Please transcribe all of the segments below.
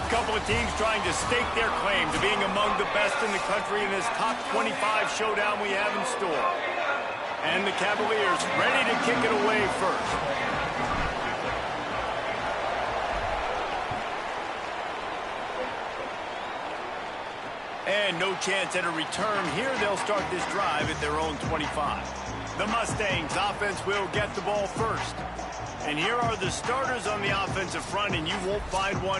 Couple of teams trying to stake their claim to being among the best in the country in this top 25 showdown we have in store. And the Cavaliers ready to kick it away first. And no chance at a return here. They'll start this drive at their own 25. The Mustangs offense will get the ball first. And here are the starters on the offensive front, and you won't find one.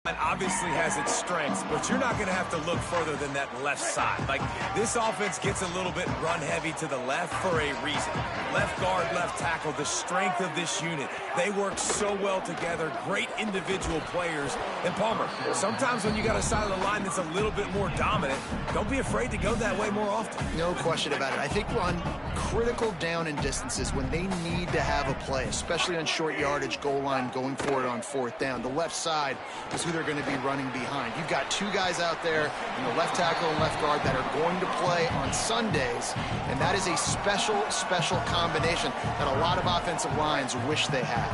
It obviously has its strengths, but you're not going to have to look further than that left side. Like, this offense gets a little bit run-heavy to the left for a reason. Left guard, left tackle, the strength of this unit. They work so well together, great individual players. And Palmer, sometimes when you got a side of the line that's a little bit more dominant, don't be afraid to go that way more often. No question about it. I think on critical down and distances, when they need to have a play, especially on short yardage, goal line, going for it on fourth down, the left side is who they're going to be running behind. You've got two guys out there in the left tackle and left guard that are going to play on Sundays, and that is a special combination that a lot of offensive lines wish they had.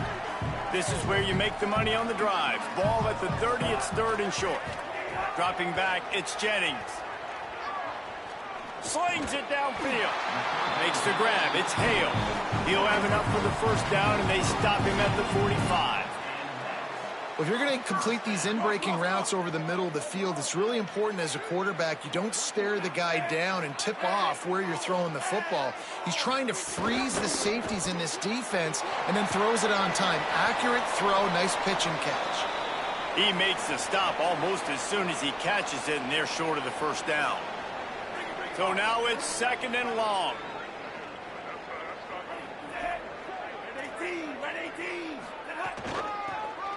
This is where you make the money on the drive. Ball at the 30, it's third and short. Dropping back, it's Jennings. Slings it downfield. Makes the grab, it's Hale. He'll have enough for the first down, and they stop him at the 45. If you're going to complete these in-breaking routes over the middle of the field, it's really important as a quarterback you don't stare the guy down and tip off where you're throwing the football. He's trying to freeze the safeties in this defense and then throws it on time. Accurate throw, nice pitch and catch. He makes the stop almost as soon as he catches it, and they're short of the first down. So now it's second and long.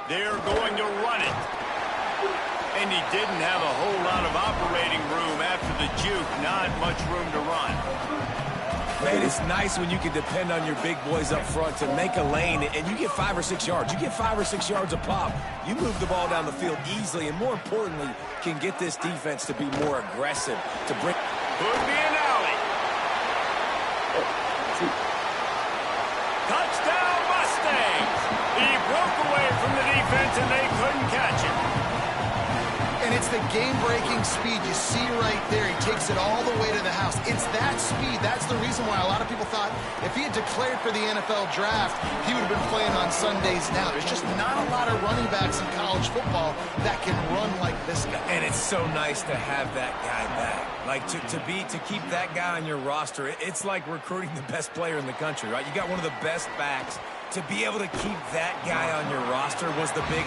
They're going to run it. And he didn't have a whole lot of operating room after the juke. Not much room to run. Man, it's nice when you can depend on your big boys up front to make a lane, and you get 5 or 6 yards. You get 5 or 6 yards a pop. You move the ball down the field easily, and more importantly, can get this defense to be more aggressive. To bring. Could be an alley. Touchdown, Mustangs! He broke away from the defense, and they couldn't catch him. And it's the game-breaking speed you see right there. He takes it all the way to the house. It's that speed. That's the reason why a lot of people thought if he had declared for the NFL draft, he would have been playing on Sundays now. There's just not a lot of running backs in college football that can run like this guy. And it's so nice to have that guy back. Like, to keep that guy on your roster, it's like recruiting the best player in the country, right? You got one of the best backs. To be able to keep that guy on your roster was the big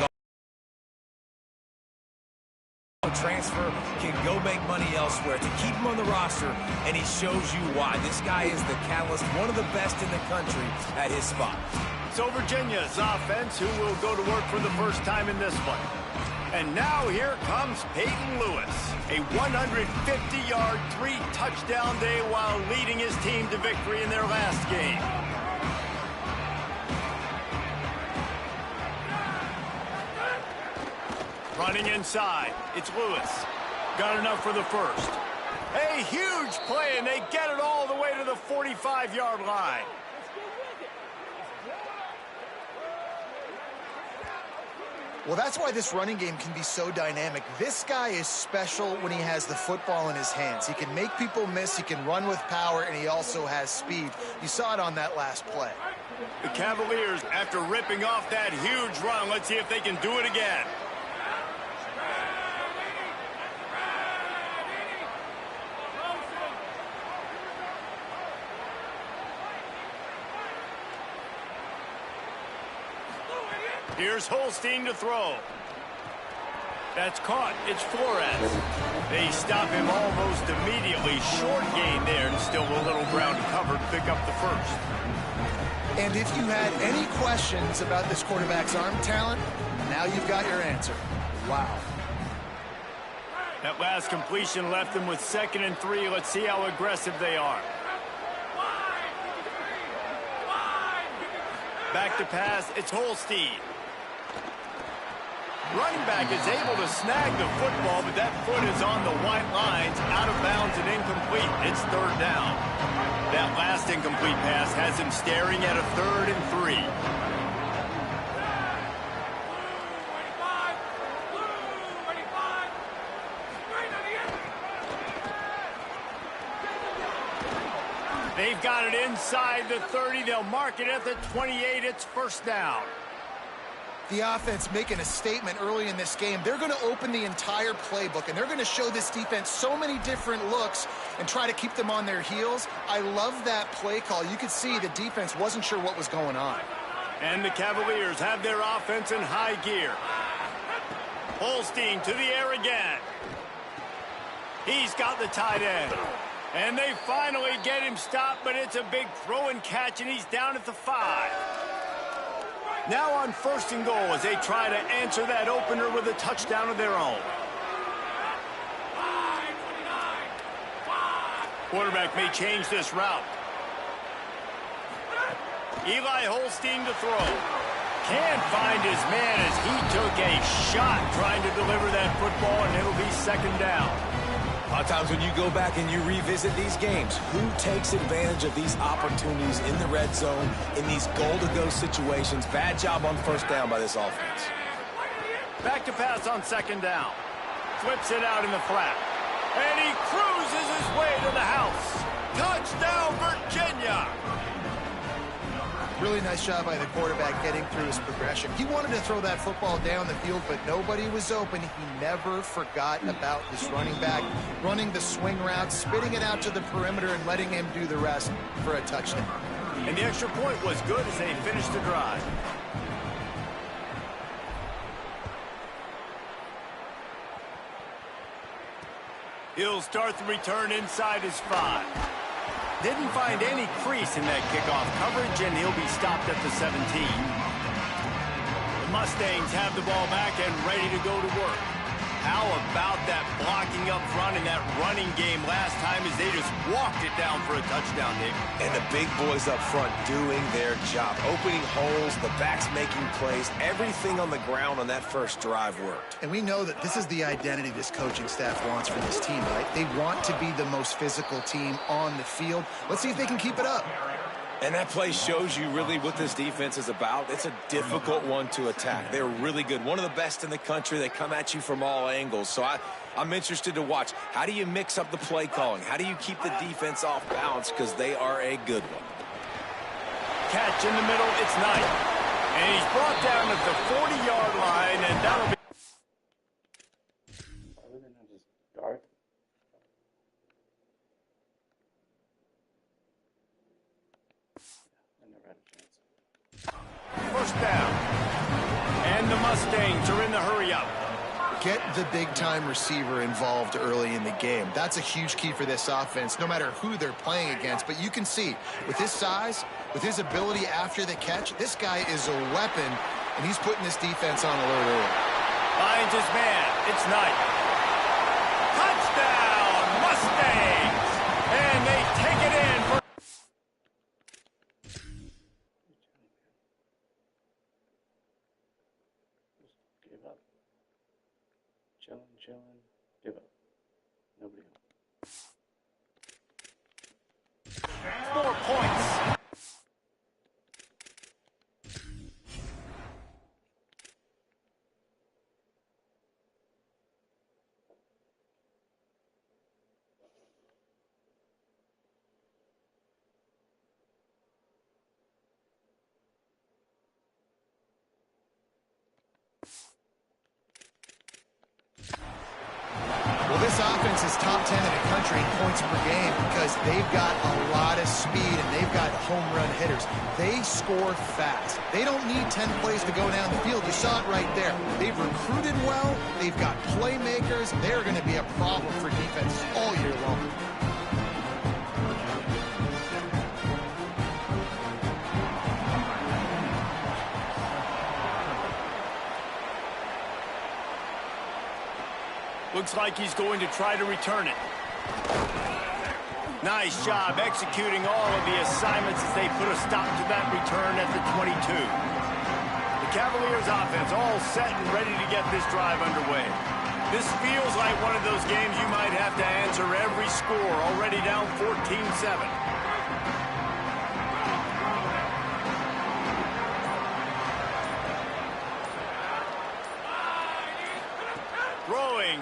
transfer, can go make money elsewhere. To keep him on the roster, and he shows you why. This guy is the catalyst, one of the best in the country at his spot. So Virginia's offense, who will go to work for the first time in this one. And now here comes Peyton Lewis. A 150-yard, 3-touchdown day while leading his team to victory in their last game. Running inside, it's Lewis. Got enough for the first. A huge play, and they get it all the way to the 45-yard line. Well, that's why this running game can be so dynamic. This guy is special when he has the football in his hands. He can make people miss, he can run with power, and he also has speed. You saw it on that last play. The Cavaliers, after ripping off that huge run, let's see if they can do it again. Here's Holstein to throw. That's caught. It's Flores. They stop him almost immediately. Short gain there, and still a little ground to cover to pick up the first. And if you had any questions about this quarterback's arm talent, now you've got your answer. Wow. That last completion left them with 2nd and 3. Let's see how aggressive they are. Back to pass. It's Holstein. Running back is able to snag the football, but that foot is on the white lines, out of bounds and incomplete. It's 3rd down. That last incomplete pass has him staring at a 3rd and 3. They've got it inside the 30. They'll mark it at the 28. It's first down. The offense making a statement early in this game. They're going to open the entire playbook, and they're going to show this defense so many different looks and try to keep them on their heels. I love that play call. You could see the defense wasn't sure what was going on. And the Cavaliers have their offense in high gear. Holstein to the air again. He's got the tight end. And they finally get him stopped, but it's a big throw and catch, and he's down at the 5. Now on first and goal as they try to answer that opener with a touchdown of their own. Quarterback may change this route. Eli Holstein to throw. Can't find his man as he took a shot trying to deliver that football, and it'll be second down. A lot of times when you go back and you revisit these games, who takes advantage of these opportunities in the red zone, in these goal-to-go situations? Bad job on first down by this offense. Back to pass on second down. Flips it out in the flat. And he cruises his way to the house. Touchdown, Virginia! Really nice job by the quarterback getting through his progression. He wanted to throw that football down the field, but nobody was open. He never forgot about this running back, running the swing route, spitting it out to the perimeter, and letting him do the rest for a touchdown. And the extra point was good as they finished the drive. He'll start the return inside his 5. Didn't find any crease in that kickoff coverage, and he'll be stopped at the 17. The Mustangs have the ball back and ready to go to work. How about that blocking up front and that running game last time as they just walked it down for a touchdown, Nick? And the big boys up front doing their job. Opening holes, the backs making plays. Everything on the ground on that first drive worked. And we know that this is the identity this coaching staff wants for this team, right? They want to be the most physical team on the field. Let's see if they can keep it up. And that play shows you really what this defense is about. It's a difficult one to attack. They're really good. One of the best in the country. They come at you from all angles. So I'm interested to watch. How do you mix up the play calling? How do you keep the defense off balance? Because they are a good one. Catch in the middle. It's Knight. And he's brought down at the 40-yard line, and that'll be... Why would they not just guard? First down. And the Mustangs are in the hurry-up. Get the big-time receiver involved early in the game. That's a huge key for this offense, no matter who they're playing against. But you can see, with his size, with his ability after the catch, this guy is a weapon, and he's putting this defense on alert early. Finds his man. It's Knight. Touchdown, Mustangs! And they take it in for... Give up. Chilling. Give up. Nobody else. 4 points. Well, this offense is top 10 in the country in points per game because they've got a lot of speed and they've got home run hitters. They score fast. They don't need 10 plays to go down the field. You saw it right there. They've recruited well. They've got playmakers. They're going to be a problem for defense all year long. Looks like he's going to try to return it. Nice job executing all of the assignments as they put a stop to that return at the 22. The Cavaliers offense all set and ready to get this drive underway. This feels like one of those games you might have to answer every score, already down 14-7.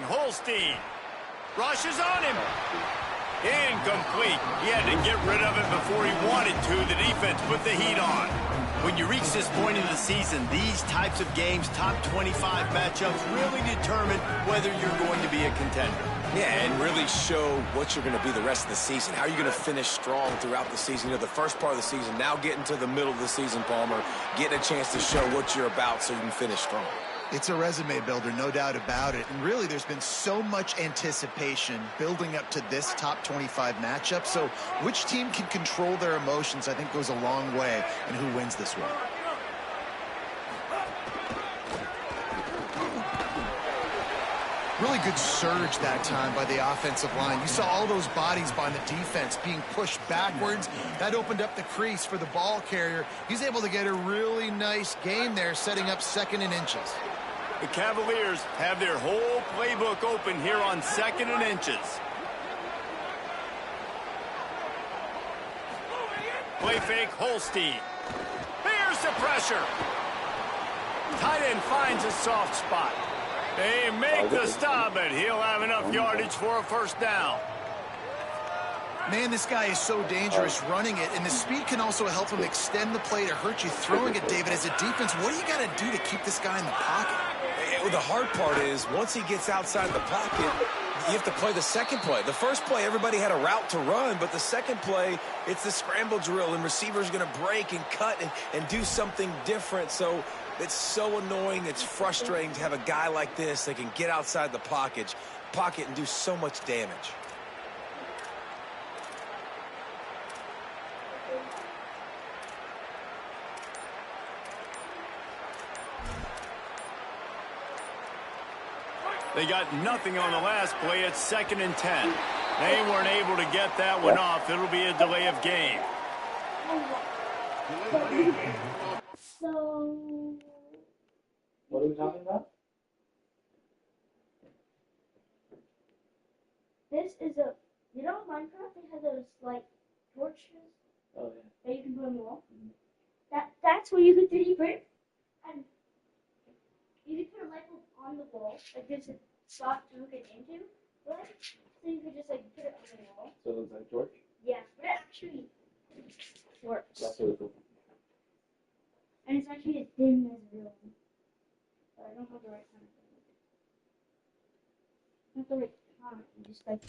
Holstein rushes on him. Incomplete. He had to get rid of it before he wanted to. The defense put the heat on. When you reach this point in the season, these types of games, top 25 matchups, really determine whether you're going to be a contender. Yeah, and really show what you're going to be the rest of the season. How are you going to finish strong throughout the season? You know, the first part of the season, now getting to the middle of the season, Palmer, getting a chance to show what you're about so you can finish strong. It's a resume builder, no doubt about it. And really, there's been so much anticipation building up to this top 25 matchup. So which team can control their emotions, I think, goes a long way in who wins this one. Really good surge that time by the offensive line. You saw all those bodies by the defense being pushed backwards. That opened up the crease for the ball carrier. He's able to get a really nice gain there, setting up 2nd and inches. The Cavaliers have their whole playbook open here on 2nd and inches. Play fake, Holstein. Here's the pressure. Tight end finds a soft spot. They make the stop, but he'll have enough yardage for a first down. Man, this guy is so dangerous running it, and the speed can also help him extend the play to hurt you throwing it, David. As a defense, what do you got to do to keep this guy in the pocket? Well, the hard part is once he gets outside the pocket, you have to play the second play. The first play, everybody had a route to run, but the second play, it's the scramble drill, and receivers going to break and cut and do something different. So it's so annoying. It's frustrating to have a guy like this that can get outside the pocket and do so much damage. They got nothing on the last play. It's 2nd and 10. They weren't able to get that one off. It'll be a delay of game. So, what are we talking about? This is a, you know, Minecraft, they have those, like, torches Oh, yeah. that you can put on the wall. That's where you could 3D print. And you could put a light bulb on the wall, like there's a spot to look it into, right? So you could just, like, put it on the wall. So it looks like George? Yeah, but it actually works. That's really cool. And it's actually as dim as real one. But I don't have the right kind of thing. Not the right kind, just like...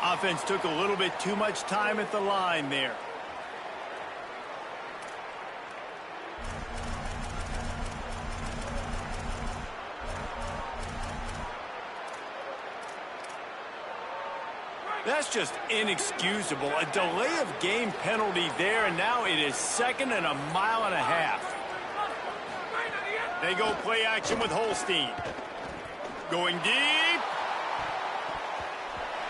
Offense took a little bit too much time at the line there. That's just inexcusable. A delay of game penalty there, and now it is 2nd and a mile and a half. They go play action with Holstein. Going deep.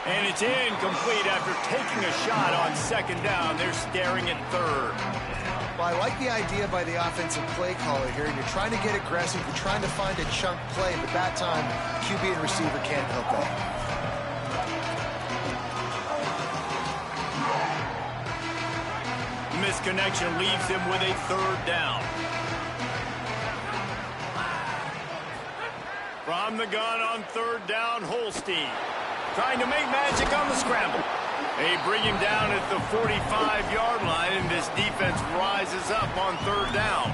And it's incomplete after taking a shot on 2nd down. They're staring at 3rd. Well, I like the idea by the offensive play caller here. You're trying to get aggressive. You're trying to find a chunk play, but that time, QB and receiver can't help that. Misconnection leaves him with a 3rd down. From the gun on 3rd down, Holstein. Trying to make magic on the scramble. They bring him down at the 45-yard line, and this defense rises up on 3rd down.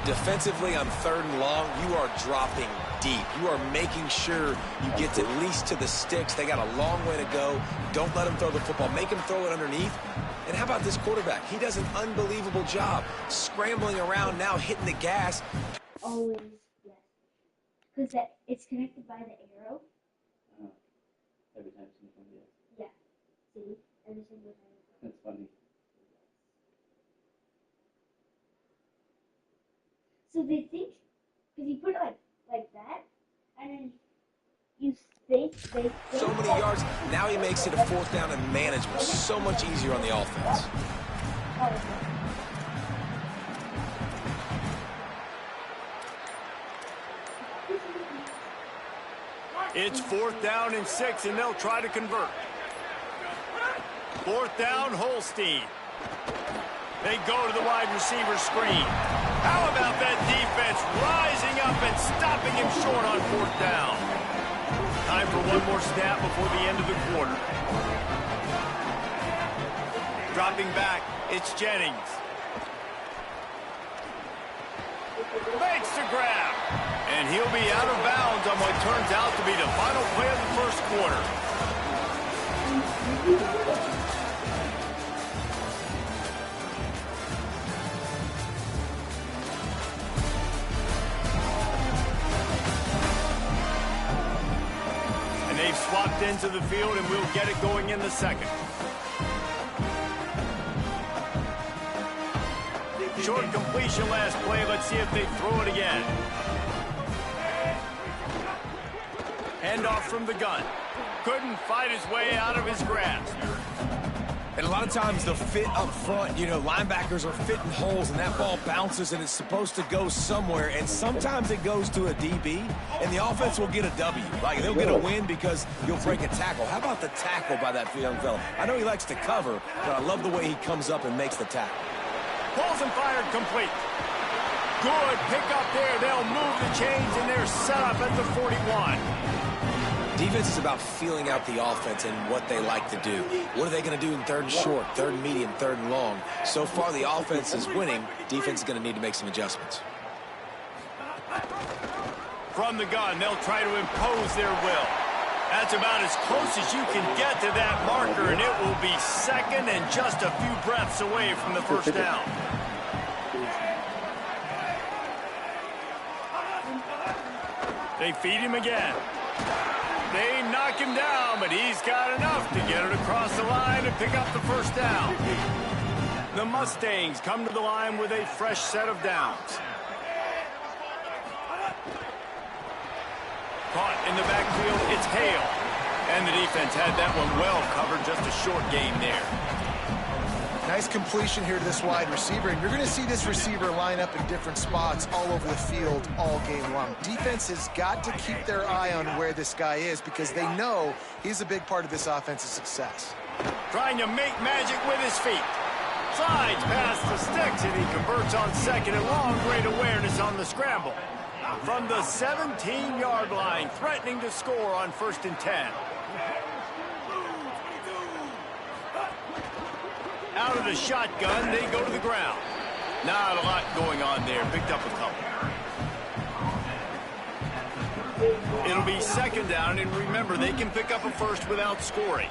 Defensively on 3rd and long, you are dropping deep. You are making sure you get at least to the sticks. They got a long way to go. Don't let them throw the football. Make them throw it underneath. And how about this quarterback? He does an unbelievable job scrambling around now, hitting the gas. Always, yes. Because it's connected by the arrow. Every time something is. Yeah. See? Every single time. That's funny. So they think, because you put it like that, and then you think they... So many yards. Now he makes it a 4th down and manageable. So much easier on the offense. It's 4th down and 6, and they'll try to convert. 4th down, Holstein. They go to the wide receiver screen. How about that defense rising up and stopping him short on 4th down? Time for one more snap before the end of the quarter. Dropping back, it's Jennings. Makes the grab. And he'll be out of bounds on what turns out to be the final play of the first quarter. And they've swapped into the field, and we'll get it going in the second. Short completion last play. Let's see if they throw it again. Handoff from the gun. Couldn't fight his way out of his grasp. And a lot of times the fit up front, you know, linebackers are fitting holes and that ball bounces and it's supposed to go somewhere. And sometimes it goes to a DB and the offense will get a W. Like they'll get a win because you'll break a tackle. How about the tackle by that young fella? I know he likes to cover, but I love the way he comes up and makes the tackle. Pulls and fired complete. Good pick up there. They'll move the chains and they're set up at the 41. Defense is about feeling out the offense and what they like to do. What are they going to do in third and short, third and medium, third and long? So far, the offense is winning. Defense is going to need to make some adjustments. From the gun, they'll try to impose their will. That's about as close as you can get to that marker, and it will be second and just a few breaths away from the first down. They feed him again. They knock him down, but he's got enough to get it across the line and pick up the first down. The Mustangs come to the line with a fresh set of downs. Caught in the backfield, it's Hale. And the defense had that one well covered, just a short gain there. Nice completion here to this wide receiver, and you're going to see this receiver line up in different spots all over the field all game long. Defense has got to keep their eye on where this guy is because they know he's a big part of this offense's success. Trying to make magic with his feet. Slides past the sticks, and he converts on second and long. Great awareness on the scramble. From the 17-yard line, threatening to score on 1st and 10. Out of the shotgun, they go to the ground. Not a lot going on there. Picked up a couple. It'll be second down, and remember, they can pick up a first without scoring.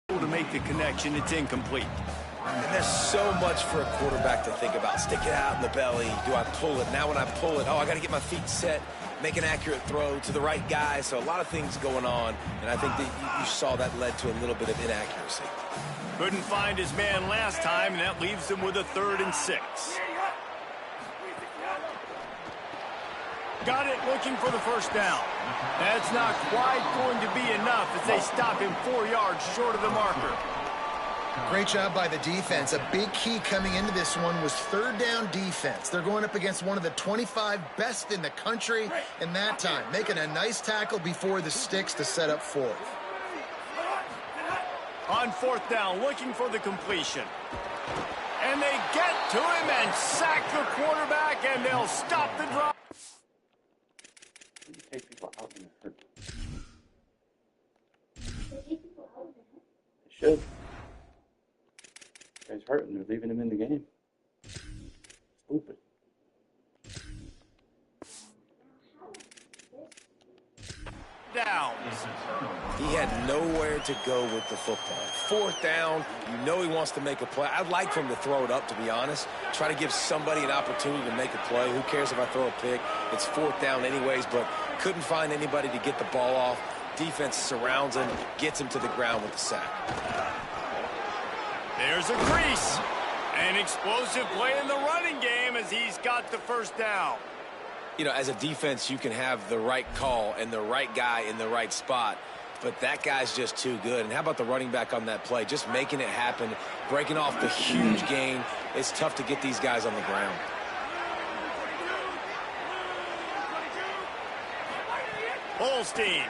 To make the connection, it's incomplete. And there's so much for a quarterback to think about. Stick it out in the belly. Do I pull it? Now when I pull it, oh, I got to get my feet set. Make an accurate throw to the right guy. So a lot of things going on, and I think that you saw that led to a little bit of inaccuracy. Couldn't find his man last time, and that leaves him with a 3rd and 6. Got it, looking for the first down. That's not quite going to be enough as they stop him 4 yards short of the marker. Great job by the defense. A big key coming into this one was 3rd down defense. They're going up against one of the 25 best in the country in that time, making a nice tackle before the sticks to set up 4th. On 4th down, looking for the completion. And they get to him and sack the quarterback, and they'll stop the drive. Take people out when it hurts. They should. This guy's hurting. They're leaving him in the game. Stupid. Downs. He had nowhere to go with the football. 4th down, you know he wants to make a play. I'd like for him to throw it up, to be honest. Try to give somebody an opportunity to make a play. Who cares if I throw a pick? It's 4th down anyways, but couldn't find anybody to get the ball off. Defense surrounds him, gets him to the ground with the sack. There's a crease. An explosive play in the running game as he's got the first down. You know, as a defense, you can have the right call and the right guy in the right spot, but that guy's just too good. And how about the running back on that play? Just making it happen, breaking off the huge gain. It's tough to get these guys on the ground. Holstein.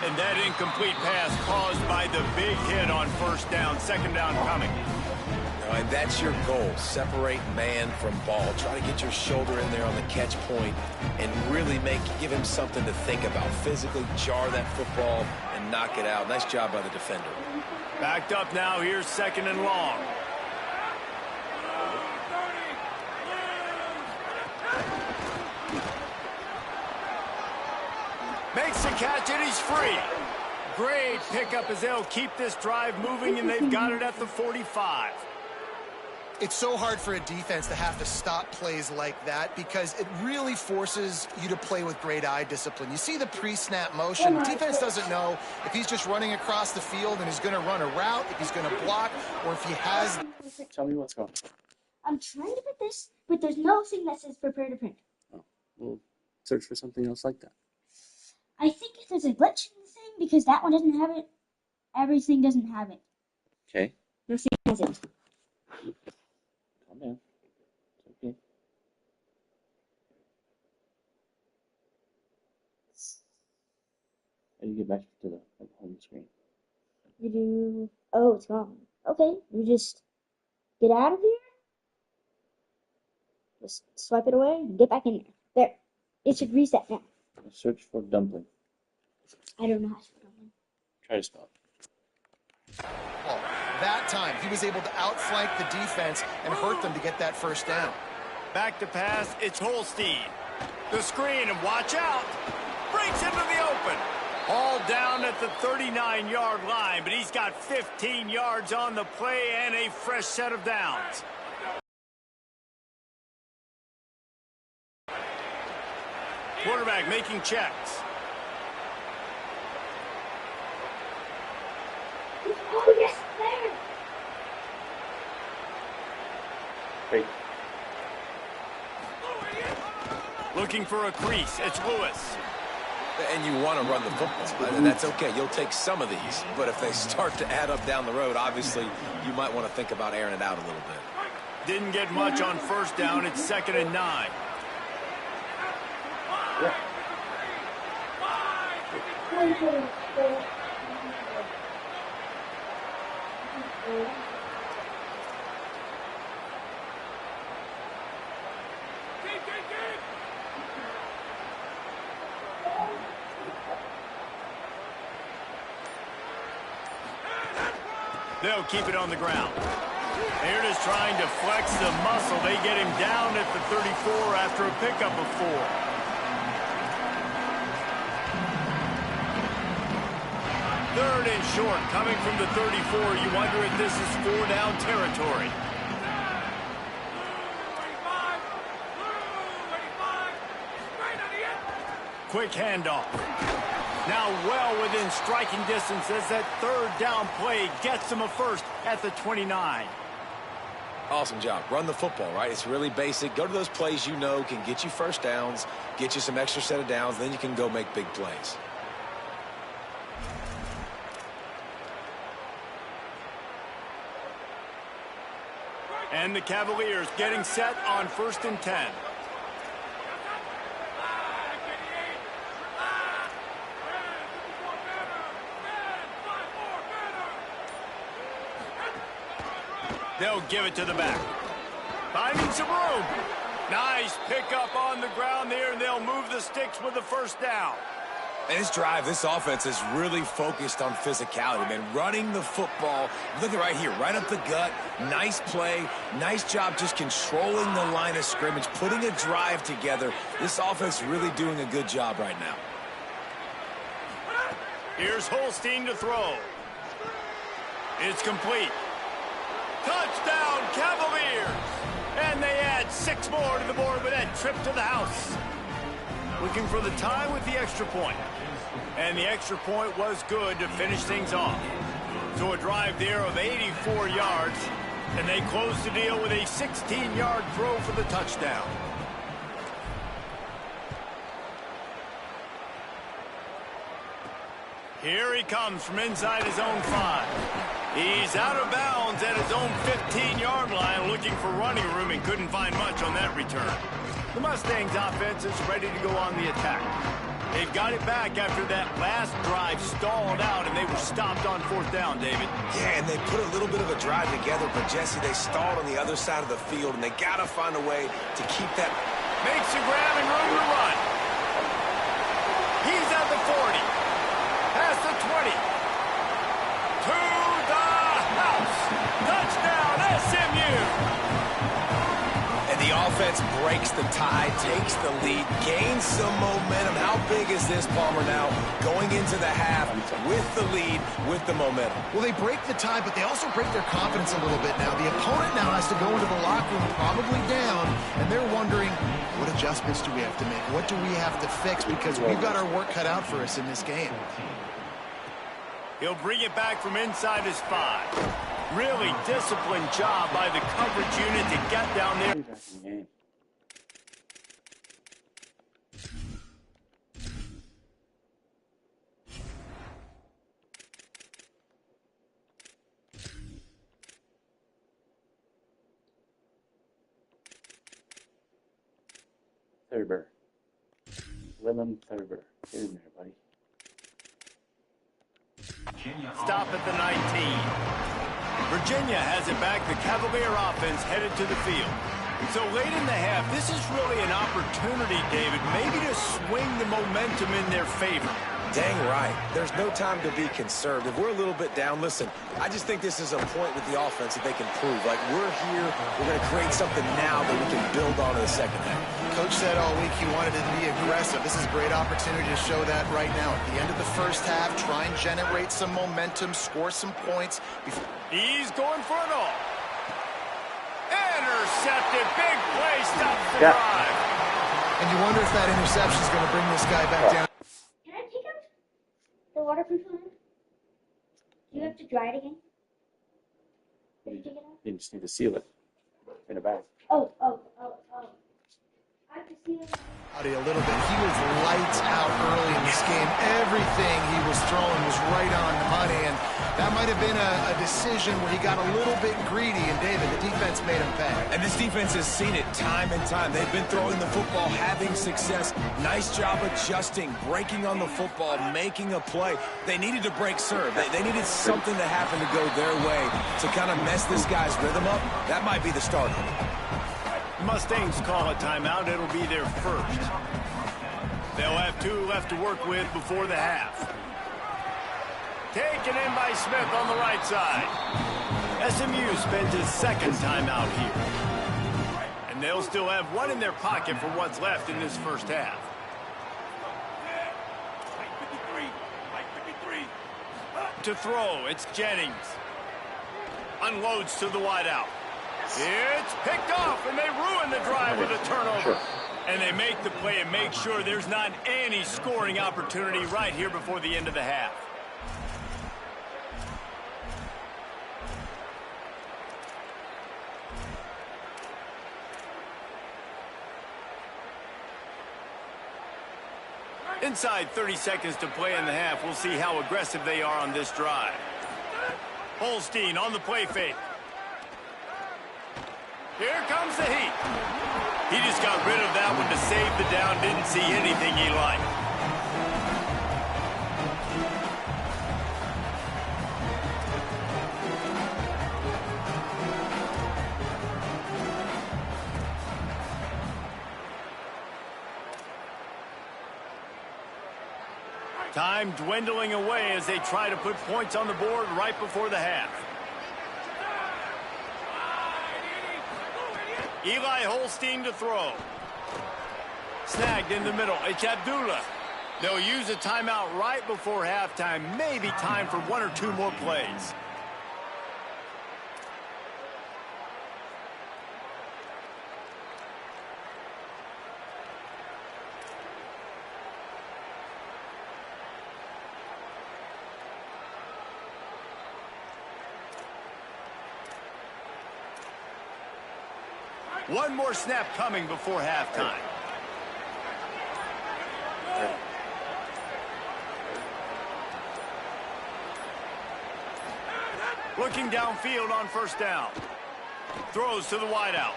And that incomplete pass caused by the big hit on 1st down. 2nd down coming. And that's your goal. Separate man from ball. Try to get your shoulder in there on the catch point and really give him something to think about. Physically jar that football and knock it out. Nice job by the defender. Backed up now. Here's 2nd and long. Makes the catch and he's free. Great pickup as they'll keep this drive moving, and they've got it at the 45. It's so hard for a defense to have to stop plays like that because it really forces you to play with great eye discipline. You see the pre-snap motion. The defense doesn't know if he's just running across the field and he's going to run a route, if he's going to block, or if he has... Tell me what's going on. I'm trying to put this, but there's no thing that says prepare to print. Oh, we'll search for something else like that. I think there's a glitch in the thing because that one doesn't have it. Everything doesn't have it. Okay. Nothing has it. Calm down. It's okay. How do you get back to the home screen? You do. Oh, it's gone. Okay, you just get out of here. Just swipe it away and get back in there. There. It should reset now. Search for dumpling. I don't know how to spell it. Try to spell it. Well, that time, he was able to outflank the defense and hurt them to get that first down. Back to pass, it's Holstein. The screen, and watch out. Breaks into the open. All down at the 39-yard line, but he's got 15 yards on the play and a fresh set of downs. Quarterback making checks. Oh, yes, there. Great. Looking for a crease. It's Lewis. And you want to run the football, and that's okay. You'll take some of these, but if they start to add up down the road, obviously you might want to think about airing it out a little bit. Didn't get much on first down. It's 2nd and 9. Yeah. They'll keep it on the ground. They're just trying to flex the muscle. They get him down at the 34 after a pickup of 4. Third and short, coming from the 34. You wonder if this is 4-down territory. Quick handoff. Now well within striking distance as that 3rd down play gets him a first at the 29. Awesome job. Run the football, right? It's really basic. Go to those plays you know can get you first downs, get you some extra set of downs, then you can go make big plays. And the Cavaliers getting set on 1st and 10. They'll give it to the back. Finding some room. Nice pickup on the ground there, and they'll move the sticks with the first down. And this drive, this offense is really focused on physicality, man. Running the football. Look at right here, right up the gut. Nice play. Nice job just controlling the line of scrimmage, putting a drive together. This offense really doing a good job right now. Here's Holstein to throw. It's complete. Touchdown, Cavaliers! And they add 6 more to the board with that trip to the house. Looking for the tie with the extra point. And the extra point was good to finish things off. So a drive there of 84 yards. And they close the deal with a 16-yard throw for the touchdown. Here he comes from inside his own 5. He's out of bounds at his own 15-yard line, looking for running room and couldn't find much on that return. The Mustangs offense is ready to go on the attack. They've got it back after that last drive stalled out, and they stopped on 4th down, David. Yeah, and they put a little bit of a drive together, but Jesse, they stalled on the other side of the field, and they got to find a way to keep that. Makes a grab and room to run. He's at the 40. Past the 20. To the house. Touchdown, SMU. And the offense breaks the tie, takes the lead, gains some momentum. How big is this, Palmer, now going into the half with the lead, with the momentum? Well, they break the tie, but they also break their confidence a little bit now. The opponent now has to go into the locker room probably down, and they're wondering, what adjustments do we have to make? What do we have to fix? Because we've got our work cut out for us in this game. He'll bring it back from inside his 5. Really disciplined job by the coverage unit to get down there. Thurber. Willem Thurber. Get in there, buddy. Stop at the 19. Virginia has it back. The Cavalier offense headed to the field. So late in the half, this is really an opportunity, David, maybe to swing the momentum in their favor. Dang right. There's no time to be conservative. We're a little bit down. Listen, I just think this is a point with the offense that they can prove. Like, we're here, we're going to create something now that we can build on in the second half. Coach said all week he wanted it to be aggressive. This is a great opportunity to show that right now. At the end of the first half, try and generate some momentum, score some points. He's going for it all. Intercepted. Big play. Stops the drive. And you wonder if that interception is going to bring this guy back down. Can I take out the waterproof one? Do you have to dry it again? Did you take it out? You just need to seal it in the back. Oh. I have to seal it. A little bit. He was lights out early in this game. Everything he was throwing was right on the money, and that might have been a decision where he got a little bit greedy, and David, the defense made him pay. And this defense has seen it time and time. They've been throwing the football, having success. Nice job adjusting, breaking on the football, making a play. They needed to break serve. They needed something to happen to go their way to kind of mess this guy's rhythm up. That might be the start of it. Mustangs call a timeout. It'll be their first. They'll have 2 left to work with before the half. Taken in by Smith on the right side. SMU spends his second timeout here. And they'll still have 1 in their pocket for what's left in this first half. To throw, it's Jennings. Unloads to the wideout. It's picked off, and they ruin the drive with a turnover. And they make the play and make sure there's not any scoring opportunity right here before the end of the half. Inside 30 seconds to play in the half. We'll see how aggressive they are on this drive. Holstein on the play fake. Here comes the heat. He just got rid of that one to save the down. Didn't see anything he liked. Time dwindling away as they try to put points on the board right before the half. Eli Holstein to throw. Snagged in the middle. It's Abdullah. They'll use a timeout right before halftime. Maybe time for 1 or 2 more plays. One more snap coming before halftime. Looking downfield on first down. Throws to the wideout.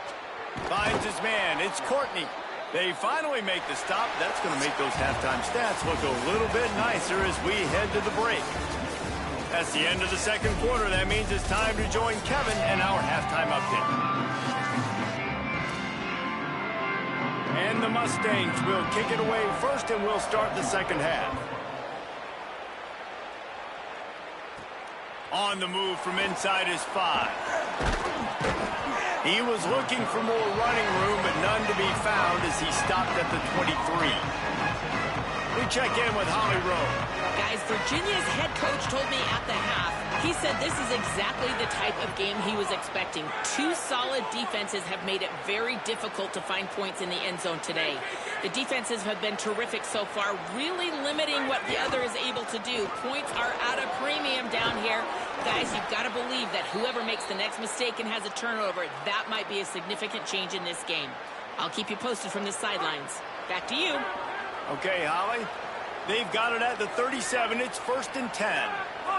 Finds his man. It's Courtney. They finally make the stop. That's going to make those halftime stats look a little bit nicer as we head to the break. That's the end of the second quarter. That means it's time to join Kevin in our halftime update. And the Mustangs will kick it away first, and we'll start the second half. On the move from inside his 5. He was looking for more running room, but none to be found as he stopped at the 23. We check in with Holly Rowe. Guys, Virginia's head coach told me at the half, he said this is exactly the type of game he was expecting. Two solid defenses have made it very difficult to find points in the end zone today. The defenses have been terrific so far, really limiting what the other is able to do. Points are at a premium down here. Guys, you've got to believe that whoever makes the next mistake and has a turnover, that might be a significant change in this game. I'll keep you posted from the sidelines. Back to you. Okay, Holly. They've got it at the 37. It's 1st and 10.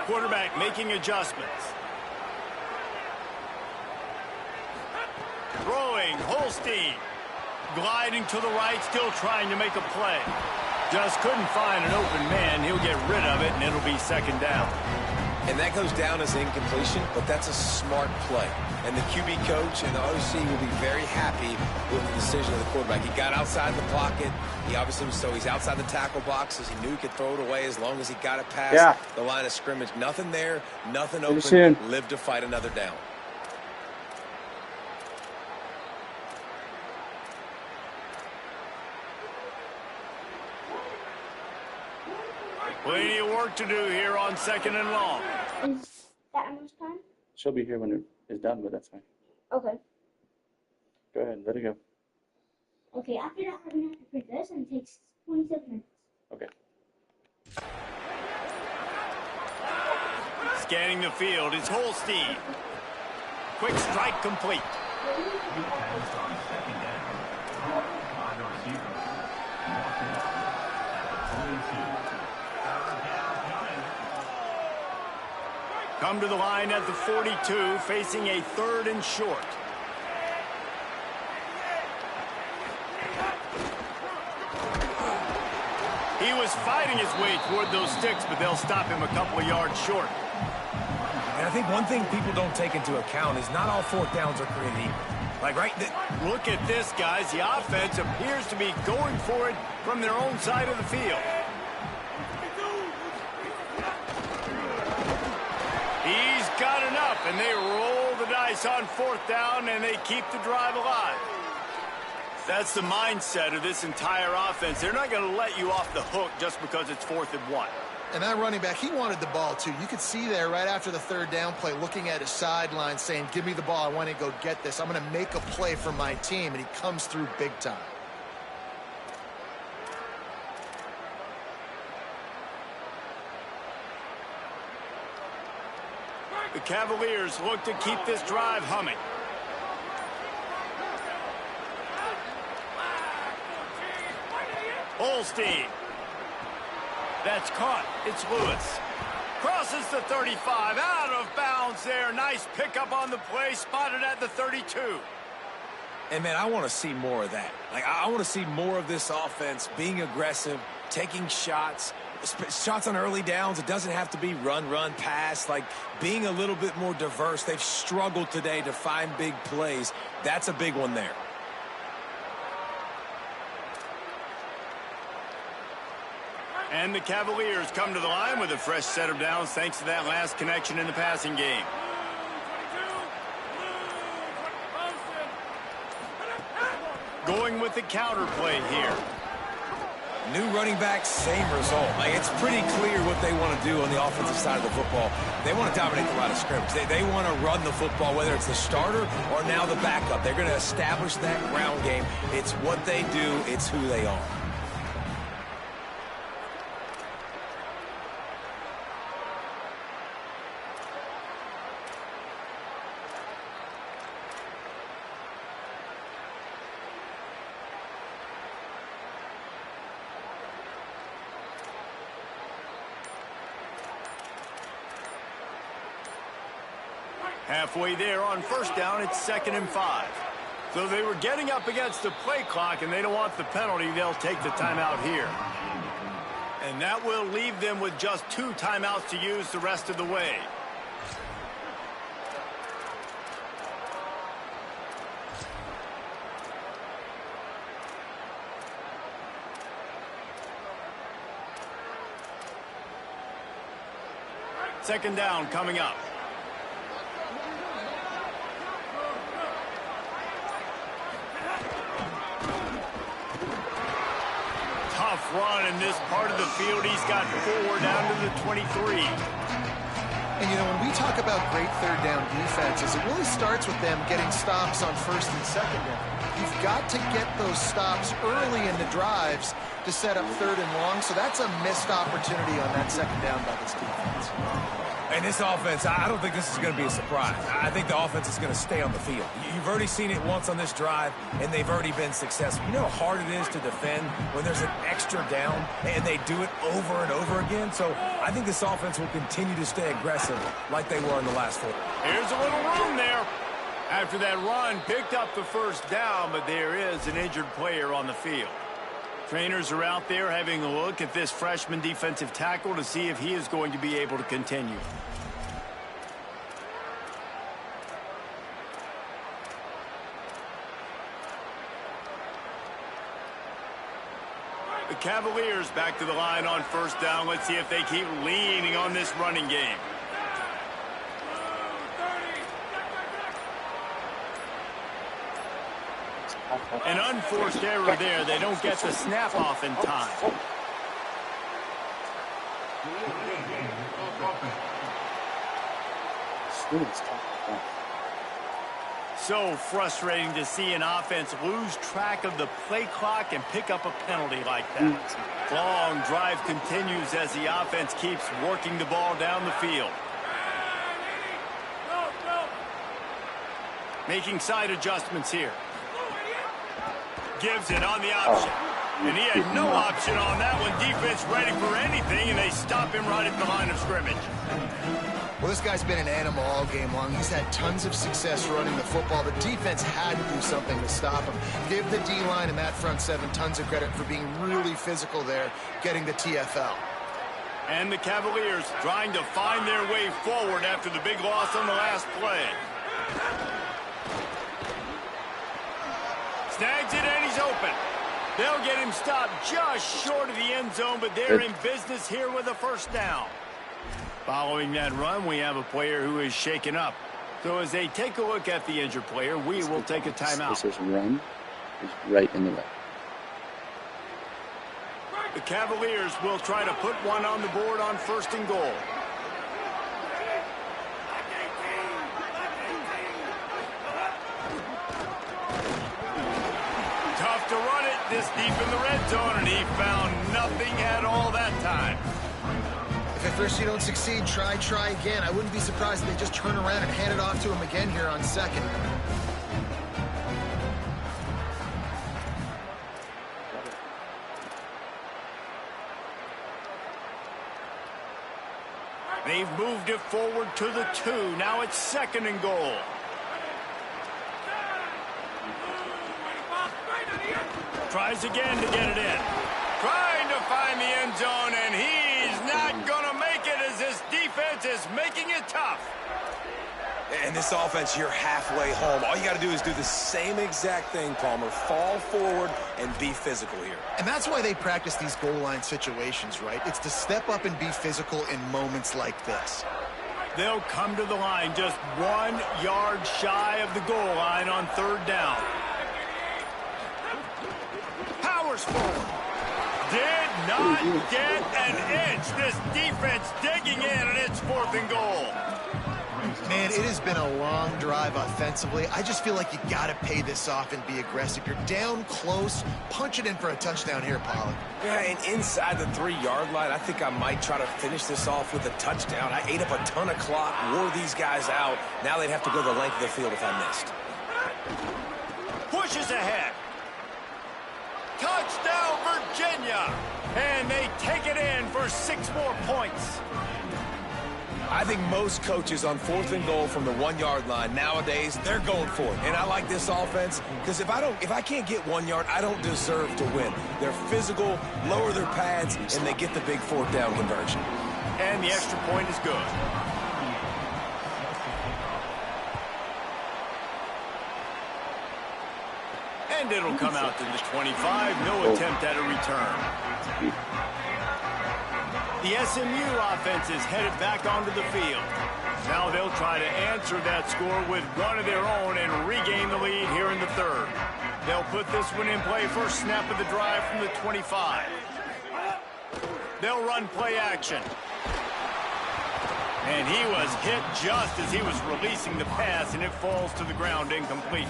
Quarterback making adjustments. Throwing, Holstein. Gliding to the right, still trying to make a play. Just couldn't find an open man. He'll get rid of it, and it'll be 2nd down. And that goes down as incompletion, but that's a smart play. And the QB coach and the OC will be very happy with the decision of the quarterback. He got outside the pocket. He obviously was he's outside the tackle boxes. He knew he could throw it away as long as he got it past the line of scrimmage. Nothing there, nothing open. Live to fight another down. Plenty of work to do here on 2nd and long. Is that almost time? She'll be here when it is done, but that's fine. Okay. Go ahead, let it go. Okay, after that, we're going to have to print this, and it takes 27 minutes. Okay. Scanning the field is Holstein. Quick strike complete. Come to the line at the 42, facing a 3rd and short. He was fighting his way toward those sticks, but they'll stop him a couple of yards short. And I think one thing people don't take into account is not all 4th downs are created equal. Like, Look at this, guys. The offense appears to be going for it from their own side of the field. He's got enough, and they roll the dice on 4th down, and they keep the drive alive. That's the mindset of this entire offense. They're not going to let you off the hook just because it's 4th and 1. And that running back, he wanted the ball, too. You could see there right after the 3rd down play, looking at his sideline, saying, give me the ball. I want to go get this. I'm going to make a play for my team, and he comes through big time. The Cavaliers look to keep this drive humming. Holstein. That's caught. It's Lewis. Crosses the 35. Out of bounds there. Nice pickup on the play. Spotted at the 32. And, man, I want to see more of that. Like, I want to see more of this offense being aggressive, taking shots on early downs. It doesn't have to be run, pass. Like, being a little bit more diverse. They've struggled today to find big plays. That's a big one there. And the Cavaliers come to the line with a fresh set of downs thanks to that last connection in the passing game. Going with the counter play here. New running back, same result. Like, it's pretty clear what they want to do on the offensive side of the football. They want to dominate the line of scrimmage. They want to run the football, whether it's the starter or now the backup. They're going to establish that ground game. It's what they do. It's who they are. Halfway there on 1st down, it's 2nd and 5. So they were getting up against the play clock, and they don't want the penalty. They'll take the timeout here. And that will leave them with just 2 timeouts to use the rest of the way. Second down coming up. Tough run in this part of the field. He's got 4 down to the 23. And, you know, when we talk about great third down defenses, it really starts with them getting stops on first and second down. You've got to get those stops early in the drives to set up third and long, so that's a missed opportunity on that second down by this defense. And this offense, I don't think this is going to be a surprise. I think the offense is going to stay on the field. You've already seen it once on this drive, and they've already been successful. You know how hard it is to defend when there's an extra down, and they do it over and over again? So I think this offense will continue to stay aggressive like they were in the last 4. Here's a little room there. After that run, picked up the first down, but there is an injured player on the field. Trainers are out there having a look at this freshman defensive tackle to see if he is going to be able to continue. The Cavaliers back to the line on first down. Let's see if they keep leaning on this running game. An unforced error there. They don't get the snap off in time. So frustrating to see an offense lose track of the play clock and pick up a penalty like that. Long drive continues as the offense keeps working the ball down the field. Making side adjustments here. Gives it on the option. And he had no option on that one. Defense ready for anything, and they stop him right at the line of scrimmage. Well, this guy's been an animal all game long. He's had tons of success running the football. The defense had to do something to stop him. Give the D-line and that front 7 tons of credit for being really physical there, getting the TFL. And the Cavaliers trying to find their way forward after the big loss on the last play. Snags it, and he's open. They'll get him stopped just short of the end zone, but they're in business here with a first down. Following that run, we have a player who is shaken up. So as they take a look at the injured player, we will take a timeout. This is run is right in the way. The Cavaliers will try to put one on the board on first and goal. Tough to run it this deep in the red zone, and he found nothing at all that time. If at first you don't succeed, try again. I wouldn't be surprised if they just turn around and hand it off to him again here on second. They've moved it forward to the 2. Now it's second and goal. Tries again to get it in. Trying to find the end zone, and he's not going to make it as this defense is making it tough. And this offense, you're halfway home. All you got to do is do the same exact thing, Palmer. Fall forward and be physical here. And that's why they practice these goal line situations, right? It's to step up and be physical in moments like this. They'll come to the line just 1 yard shy of the goal line on third down. Powers forward. Did not get an inch. This defense digging in, and it's fourth and goal. Man, it has been a long drive offensively. I just feel like you got to pay this off and be aggressive. You're down close. Punch it in for a touchdown here, Pollard. Yeah, and inside the 3-yard line, I think I might try to finish this off with a touchdown. I ate up a ton of clock, wore these guys out. Now they'd have to go the length of the field if I missed. Pushes ahead. Touchdown, Virginia. And they take it in for 6 more points. I think most coaches on 4th and goal from the 1-yard line nowadays, they're going for it. And I like this offense because if I can't get 1 yard, I don't deserve to win. They're physical, lower their pads, and they get the big 4th down conversion. And the extra point is good. And it'll come out to the 25. No attempt at a return. The SMU offense is headed back onto the field. Now they'll try to answer that score with one of their own and regain the lead here in the 3rd. They'll put this one in play. First snap of the drive from the 25. They'll run play action. And he was hit just as he was releasing the pass, and it falls to the ground incomplete.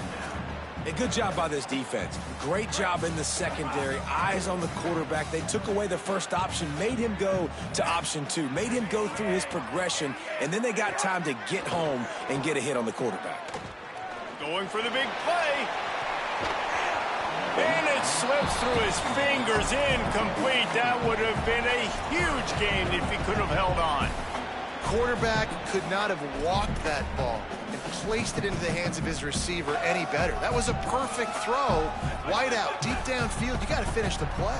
A good job by this defense. Great job in the secondary. Eyes on the quarterback. They took away the first option, made him go to option 2, made him go through his progression, and then they got time to get home and get a hit on the quarterback. Going for the big play. And it slips through his fingers, incomplete. That would have been a huge gain if he could have held on. Quarterback could not have walked that ball and placed it into the hands of his receiver any better. That was a perfect throw. Wide out, deep downfield. You got to finish the play.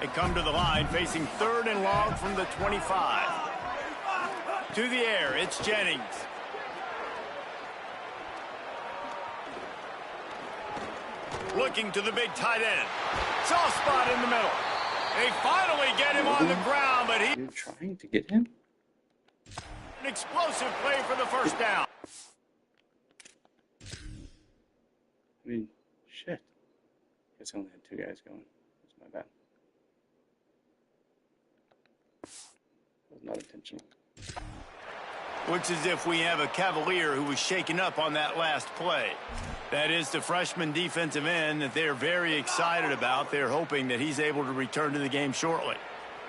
They come to the line facing 3rd and long from the 25. To the air, it's Jennings. Looking to the big tight end. Soft spot in the middle. They finally get him on the ground, but he... You're trying to get him? An explosive play for the first down. I mean, shit. Guess I only had 2 guys going. That's my bad. That was not intentional. Looks as if we have a Cavalier who was shaken up on that last play. That is the freshman defensive end that they're very excited about. They're hoping that he's able to return to the game shortly.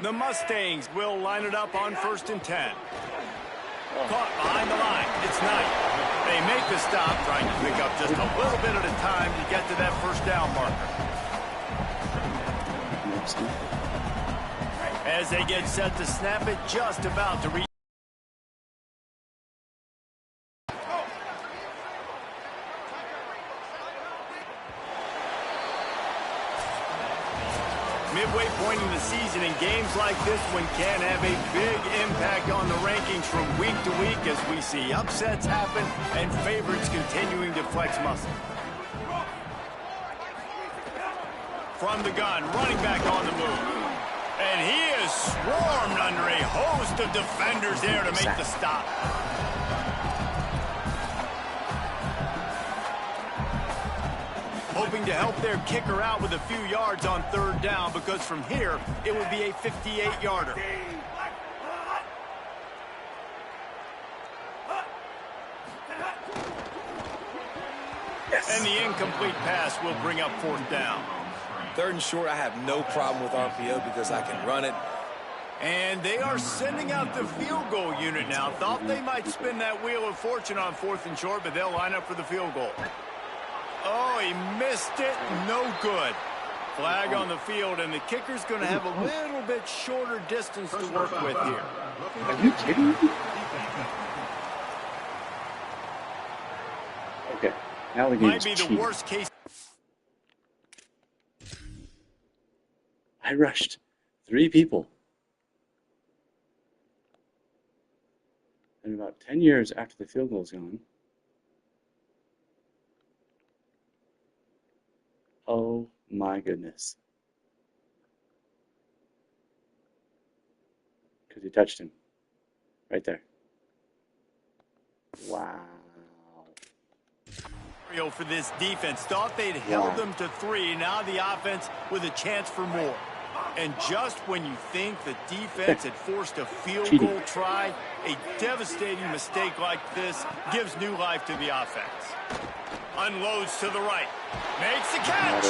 The Mustangs will line it up on 1st and 10. Caught behind the line. It's Knight. They make the stop, trying to pick up just a little bit at a time to get to that first down marker. As they get set to snap it, just about to reach. Midway point in the season, and games like this one can have a big impact on the rankings from week to week as we see upsets happen and favorites continuing to flex muscle. From the gun, running back on the move. And he is swarmed under a host of defenders there to make the stop. Hoping to help their kicker out with a few yards on 3rd down, because from here, it would be a 58-yarder. Yes. And the incomplete pass will bring up 4th down. 3rd and short, I have no problem with RPO because I can run it. And they are sending out the field goal unit now. Thought they might spin that wheel of fortune on 4th and short, but they'll line up for the field goal. Oh, he missed it. No good. Flag on the field, and the kicker's going to have a little bit shorter distance to work with here. Are you kidding me? Okay, now the game's Might be the worst case. I rushed 3 people. And about 10 years after the field goal's gone, oh my goodness. Because he touched him. Right there. Wow. For this defense, thought they'd held them to 3. Now the offense with a chance for more. And just when you think the defense had forced a field goal try, a devastating mistake like this gives new life to the offense. Unloads to the right. Makes the catch.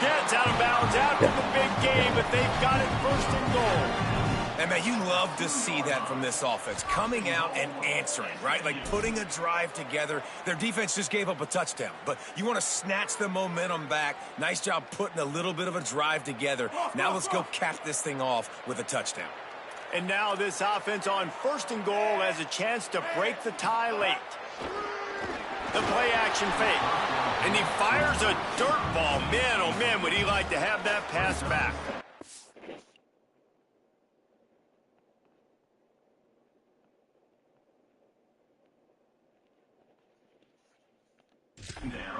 Gets out of bounds after the big game, but they've got it 1st and goal. And, man, you love to see that from this offense. Coming out and answering, right? Like putting a drive together. Their defense just gave up a touchdown. But you want to snatch the momentum back. Nice job putting a little bit of a drive together. Now let's go cap this thing off with a touchdown. And now this offense on 1st and goal has a chance to break the tie late. The play action fake. And he fires a dirt ball. Man, oh man, would he like to have that pass back.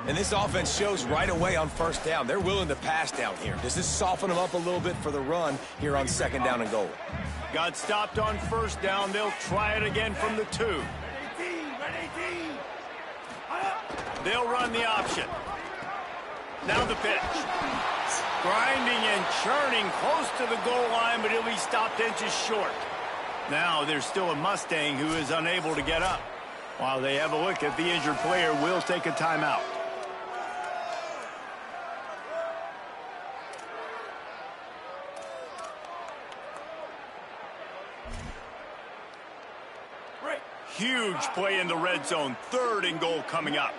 And this offense shows right away on 1st down. They're willing to pass down here. Does this soften them up a little bit for the run here on 2nd down and goal? Got stopped on 1st down. They'll try it again from the 2. They'll run the option. Now the pitch. Grinding and churning close to the goal line, but he'll be stopped inches short. Now there's still a Mustang who is unable to get up. While they have a look at the injured player, will take a timeout. Huge play in the red zone. 3rd and goal coming up.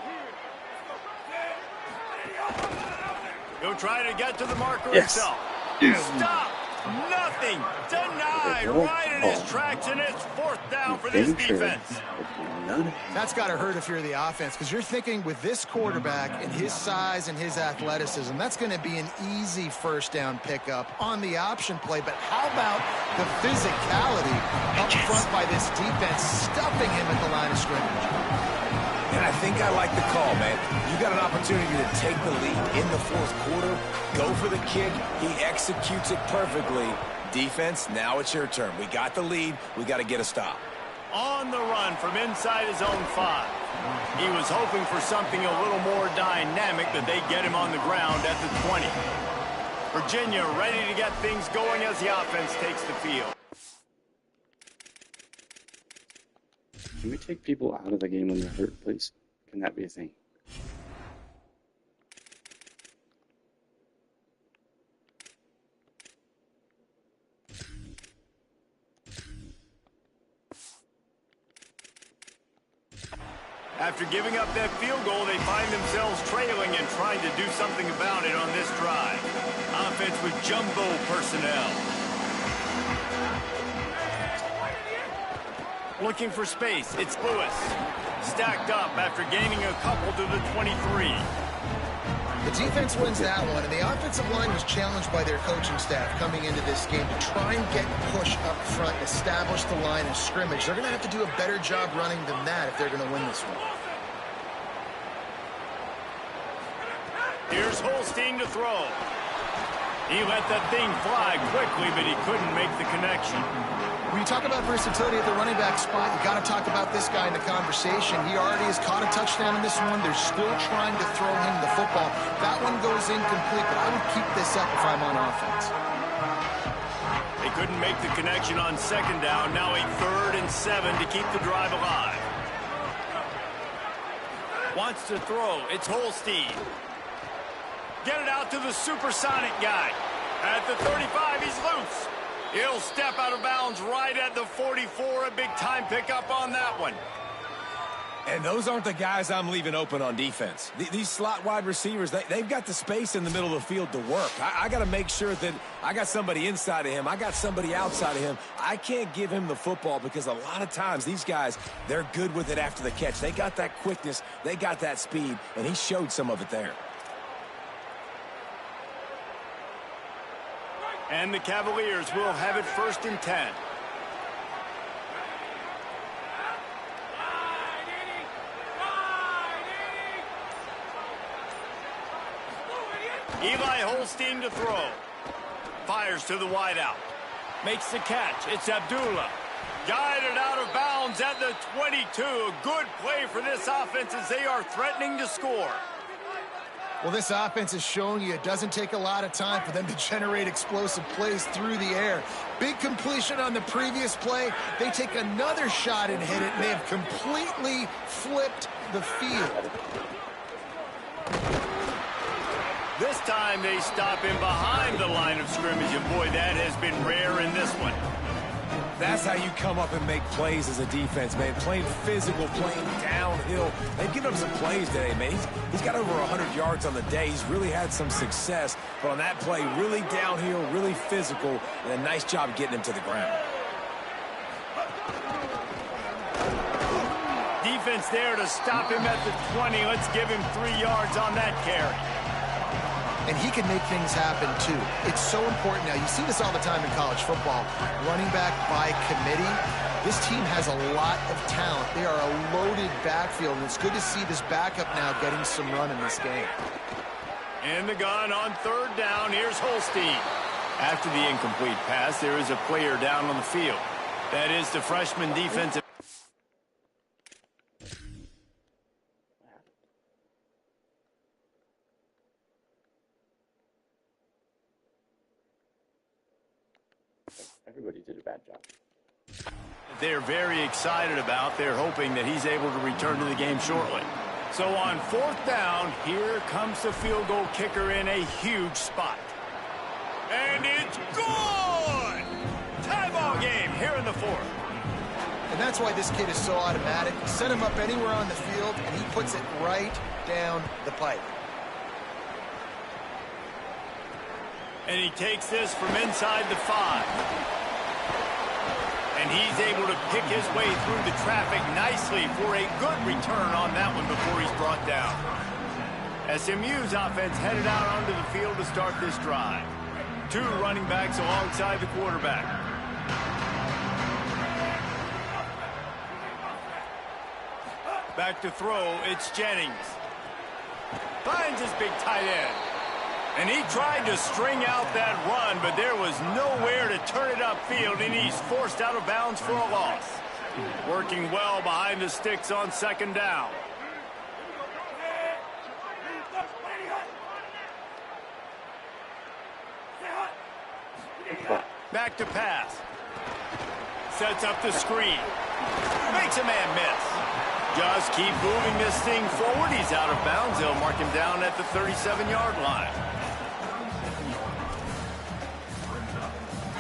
He'll try to get to the marker himself. Stop! Nothing! Denied right in his tracks, and it's 4th down for this defense. That's got to hurt if you're the offense, because you're thinking with this quarterback and his size and his athleticism, that's going to be an easy 1st down pickup on the option play. But how about the physicality up front by this defense, stuffing him at the line of scrimmage? And I think I like the call, man. You got an opportunity to take the lead in the 4th quarter. Go for the kick. He executes it perfectly. Defense, now it's your turn. We got the lead. We got to get a stop. On the run from inside his own 5. He was hoping for something a little more dynamic, but they get him on the ground at the 20. Virginia ready to get things going as the offense takes the field. Can we take people out of the game when they're hurt, please? Can that be a thing? After giving up that field goal, they find themselves trailing and trying to do something about it on this drive. Offense with jumbo personnel. Looking for space, it's Lewis. Stacked up after gaining a couple to the 23. The defense wins that one, and the offensive line was challenged by their coaching staff coming into this game to try and get push up front, establish the line of scrimmage. They're going to have to do a better job running than that if they're going to win this one. Here's Holstein to throw. He let that thing fly quickly, but he couldn't make the connection. When you talk about versatility at the running back spot, you got to talk about this guy in the conversation. He already has caught a touchdown in this one. They're still trying to throw him the football. That one goes incomplete, but I would keep this up if I'm on offense. They couldn't make the connection on 2nd down. Now a 3rd and 7 to keep the drive alive. Wants to throw. It's Holstein. Get it out to the supersonic guy. At the 35, he's loose. He'll step out of bounds right at the 44. A big-time pickup on that one. And those aren't the guys I'm leaving open on defense. These slot wide receivers, they've got the space in the middle of the field to work. I got to make sure that I got somebody inside of him. I got somebody outside of him. I can't give him the football because a lot of times these guys, they're good with it after the catch. They got that quickness. They got that speed, and he showed some of it there. And the Cavaliers will have it 1st and 10. Eli Holstein to throw. Fires to the wideout. Makes the catch. It's Abdullah. Guided out of bounds at the 22. A good play for this offense as they are threatening to score. Well, this offense is showing you it doesn't take a lot of time for them to generate explosive plays through the air. Big completion on the previous play. They take another shot and hit it, and they have completely flipped the field. This time they stop him behind the line of scrimmage, and boy, that has been rare in this one. That's how you come up and make plays as a defense, man. Playing physical, playing downhill. They've given him some plays today, man. He's got over 100 yards on the day. He's really had some success. But on that play, really downhill, really physical, and a nice job getting him to the ground. Defense there to stop him at the 20. Let's give him 3 yards on that carry. And he can make things happen, too. It's so important now. You see this all the time in college football. Running back by committee. This team has a lot of talent. They are a loaded backfield, and it's good to see this backup now getting some run in this game. In the gun on 3rd down. Here's Holstein. After the incomplete pass, there is a player down on the field. That is the freshman defensive. Everybody did a bad job. They're very excited about. They're hoping that he's able to return to the game shortly. So on 4th down, here comes the field goal kicker in a huge spot. And it's good! Tie ball game here in the 4th. And that's why this kid is so automatic. Set him up anywhere on the field, and he puts it right down the pipe. And he takes this from inside the 5. And he's able to pick his way through the traffic nicely for a good return on that one before he's brought down. SMU's offense headed out onto the field to start this drive. 2 running backs alongside the quarterback. Back to throw, it's Jennings. Finds his big tight end. And he tried to string out that run, but there was nowhere to turn it upfield, and he's forced out of bounds for a loss. Working well behind the sticks on 2nd down. Back to pass. Sets up the screen. Makes a man miss. Just keep moving this thing forward. He's out of bounds. They'll mark him down at the 37-yard line.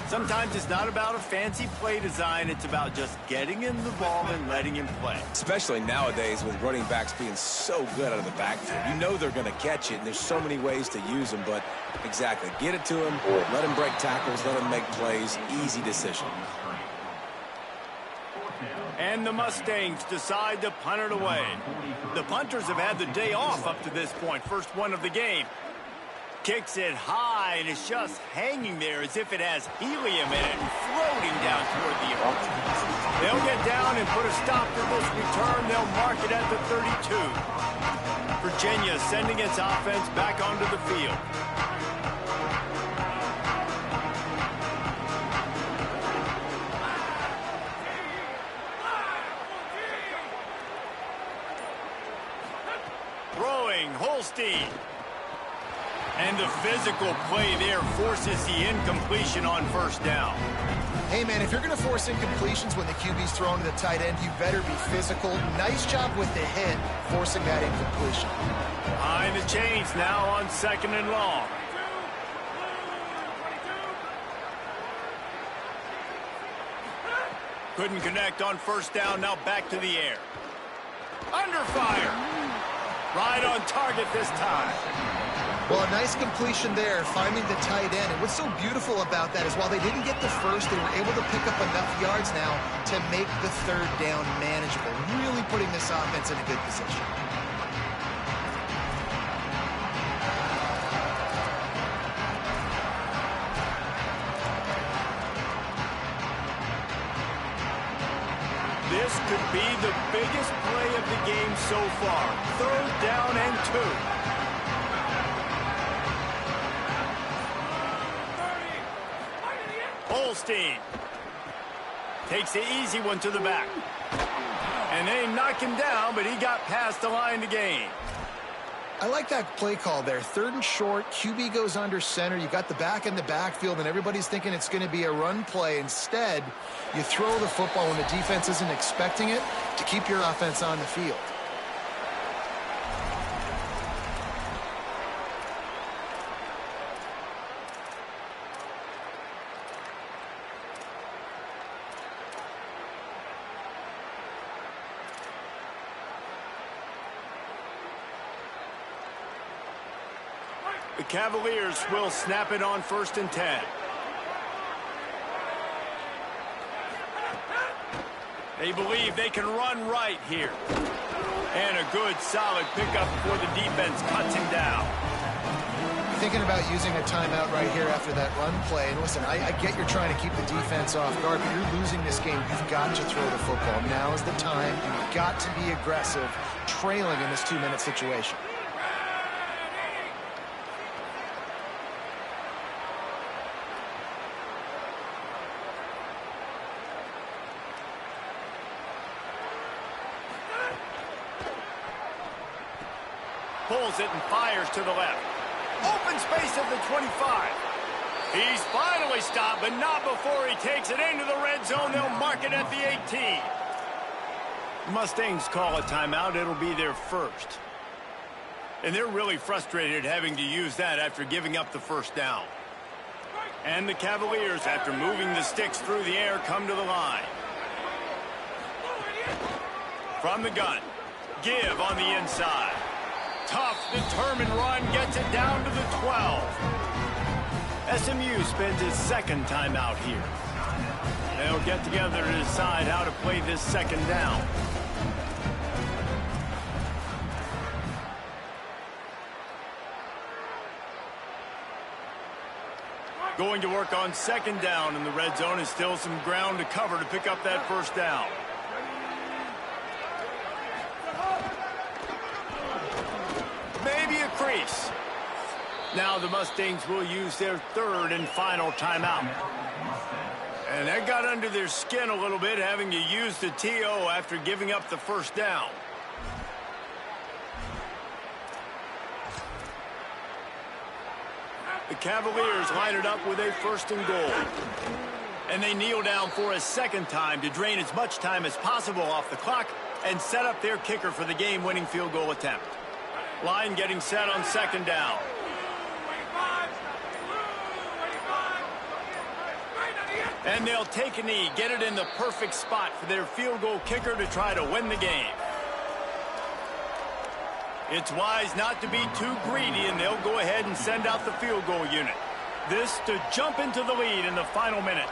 Sometimes it's not about a fancy play design. It's about just getting him the ball and letting him play. Especially nowadays with running backs being so good out of the backfield. You know they're going to catch it, and there's so many ways to use them. But exactly, get it to him, let him break tackles, let him make plays. Easy decision. And the Mustangs decide to punt it away. The punters have had the day off up to this point. First one of the game. Kicks it high, and it's just hanging there as if it has helium in it and floating down toward the earth. They'll get down and put a stop to this return. They'll mark it at the 32. Virginia sending its offense back onto the field. Throwing, Holstein. And the physical play there forces the incompletion on 1st down. Hey, man, if you're going to force incompletions when the QB's throwing to the tight end, you better be physical. Nice job with the hit, forcing that incompletion. Behind the chains now on 2nd and long. Couldn't connect on 1st down, now back to the air. Under fire. Right on target this time. Well, a nice completion there, finding the tight end. And what's so beautiful about that is while they didn't get the first, they were able to pick up enough yards now to make the 3rd down manageable, really putting this offense in a good position. This could be the biggest play of the game so far. 3rd down and 2. Holstein takes the easy one to the back. And they knock him down, but he got past the line to gain. I like that play call there. 3rd and short, QB goes under center. You got the back in the backfield, and everybody's thinking it's going to be a run play. Instead, you throw the football when the defense isn't expecting it to keep your offense on the field. The Cavaliers will snap it on 1st and 10. They believe they can run right here. And a good, solid pickup before the defense cuts him down. Thinking about using a timeout right here after that run play. And listen, I get you're trying to keep the defense off guard, but you're losing this game. You've got to throw the football. Now is the time. You've got to be aggressive, trailing in this 2-minute situation. Pulls it and fires to the left. Open space at the 25. He's finally stopped, but not before he takes it into the red zone. They'll mark it at the 18. The Mustangs call a timeout. It'll be their first. And they're really frustrated having to use that after giving up the first down. And the Cavaliers, after moving the sticks through the air, come to the line. From the gun, give on the inside. Tough, determined run gets it down to the 12. SMU spends its second timeout here. They'll get together to decide how to play this second down. Going to work on second down in the red zone, and still some ground to cover to pick up that first down. Maybe a crease. Now the Mustangs will use their third and final timeout. And that got under their skin a little bit, having to use the TO after giving up the first down. The Cavaliers line it up with a first and goal. And they kneel down for a second time to drain as much time as possible off the clock and set up their kicker for the game-winning field goal attempt. Line getting set on second down. And they'll take a knee, get it in the perfect spot for their field goal kicker to try to win the game. It's wise not to be too greedy, and they'll go ahead and send out the field goal unit. This to jump into the lead in the final minute.